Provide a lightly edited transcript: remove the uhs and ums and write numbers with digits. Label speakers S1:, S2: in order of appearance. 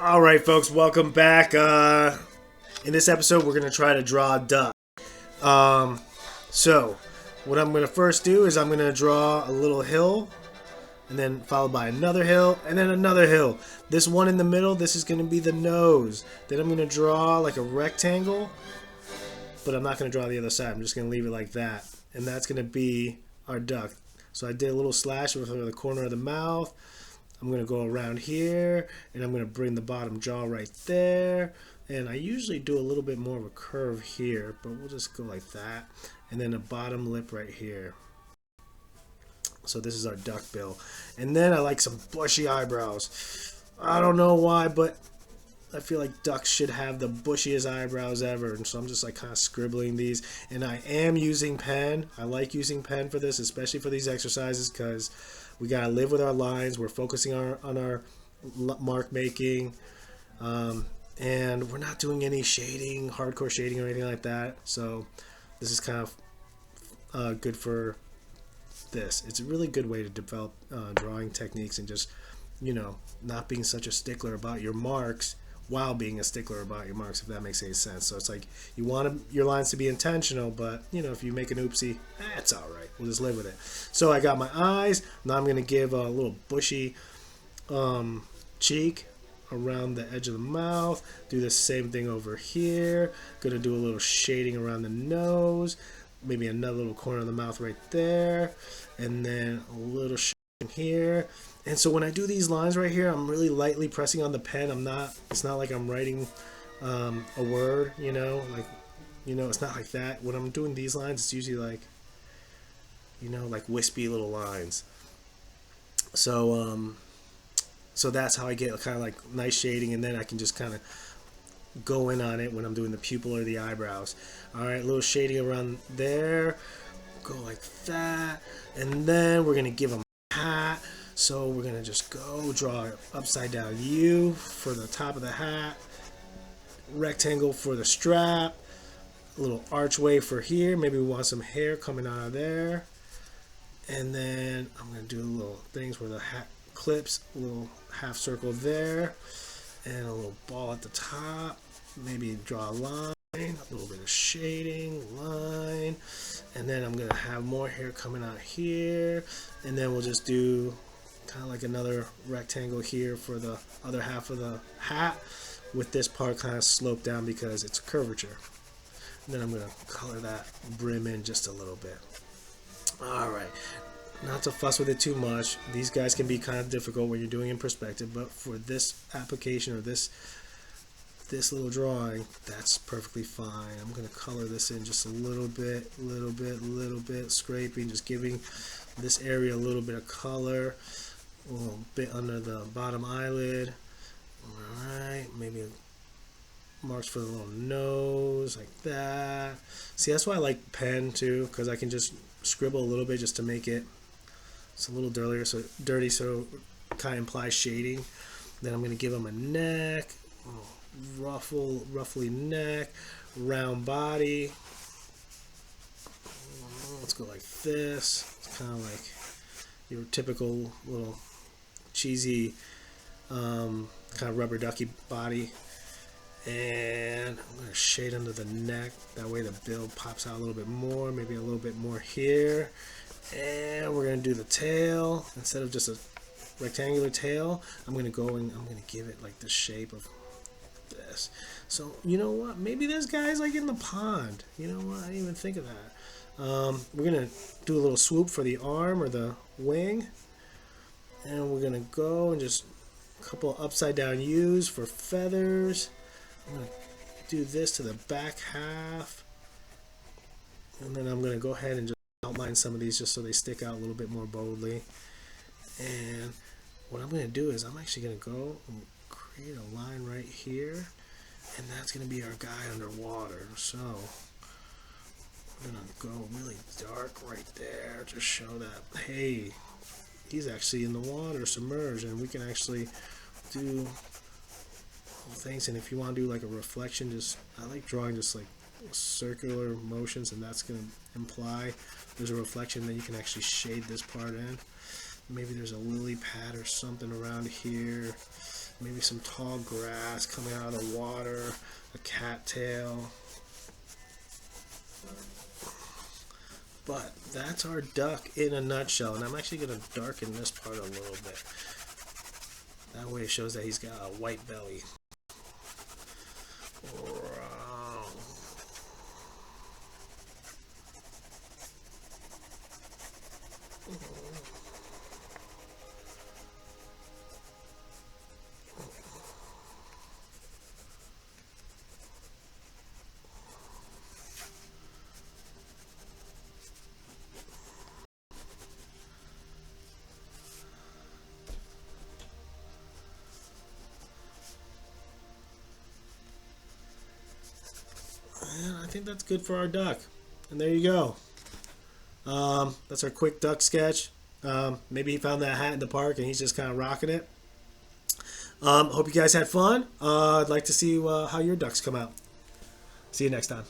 S1: All right, folks, welcome back. In this episode, we're going to try to draw a duck. Um, so, what I'm going to first do is I'm going to draw a little hill, and then followed by another hill, and then another hill. This one in the middle, this is going to be the nose. Then I'm going to draw like a rectangle, but I'm not going to draw the other side. I'm just going to leave it like that. And that's going to be our duck. So I did a little slash with the corner of the mouth. I'm going to go around here, and I'm going to bring the bottom jaw right there. And I usually do a little bit more of a curve here, but we'll just go like that. And then a bottom lip right here. So this is our duck bill. And then I like some bushy eyebrows. I don't know why, but I feel like ducks should have the bushiest eyebrows ever. And so I'm just like kind of scribbling these. And I am using pen. I like using pen for this, especially for these exercises, because we got to live with our lines. We're focusing on our mark making. And we're not doing any shading, hardcore shading or anything like that. So this is kind of good for this. It's a really good way to develop drawing techniques and just, not being such a stickler about your marks while being a stickler about your marks, if that makes any sense. So it's like you want your lines to be intentional, but if you make an oopsie, that's all right. We'll just live with it. So I got my eyes. Now I'm going to give a little bushy cheek around the edge of the mouth. Do the same thing over here. Going to do a little shading around the nose. Maybe another little corner of the mouth right there. And then a little shading here. And so when I do these lines right here, I'm really lightly pressing on the pen. It's not like I'm writing a word, it's not like that. When I'm doing these lines, it's usually like, like wispy little lines. So, so that's how I get kind of like nice shading, and then I can just kind of go in on it when I'm doing the pupil or the eyebrows. All right, a little shading around there. Go like that. And then we're going to give them a hat. So we're going to just go draw an upside down U for the top of the hat, rectangle for the strap, a little archway for here. Maybe we want some hair coming out of there. And then I'm going to do little things where the hat clips, a little half circle there, and a little ball at the top. Maybe draw a line, a little bit of shading, line. And then I'm going to have more hair coming out here. And then we'll just do kind of like another rectangle here for the other half of the hat, with this part kind of sloped down because it's a curvature. And then I'm going to color that brim in just a little bit. Alright, not to fuss with it too much. These guys can be kind of difficult when you're doing in perspective, but for this application or this little drawing, that's perfectly fine. I'm going to color this in just a little bit, scraping, just giving this area a little bit of color. A little bit under the bottom eyelid. Alright, maybe marks for the little nose, like that. See, that's why I like pen too, because I can just scribble a little bit just to make it a little dirty, so it kind of implies shading. Then I'm going to give them a neck, roughly neck, round body. Let's go like this. It's kind of like your typical little cheesy kind of rubber ducky body. And I'm going to shade under the neck, that way the bill pops out a little bit more, maybe a little bit more here. And we're going to do the tail. Instead of just a rectangular tail, I'm going to go and I'm going to give it like the shape of this. So you know what, maybe there's guys like in the pond, I didn't even think of that. We're going to do a little swoop for the arm or the wing. And we're going to go and just a couple upside down U's for feathers. I'm going to do this to the back half. And then I'm going to go ahead and just outline some of these just so they stick out a little bit more boldly. And what I'm going to do is I'm actually going to go and create a line right here. And that's going to be our guy underwater. So I'm going to go really dark right there to show that, hey, he's actually in the water, submerged, and we can actually do things. And if you want to do like a reflection, I like drawing just like circular motions, and that's going to imply there's a reflection. Then you can actually shade this part in. Maybe there's a lily pad or something around here. Maybe some tall grass coming out of the water, a cattail. But that's our duck in a nutshell. And I'm actually going to darken this part a little bit. That way it shows that he's got a white belly. And I think that's good for our duck. And there you go. That's our quick duck sketch. Maybe he found that hat in the park and he's just kind of rocking it. Hope you guys had fun. I'd like to see how your ducks come out. See you next time.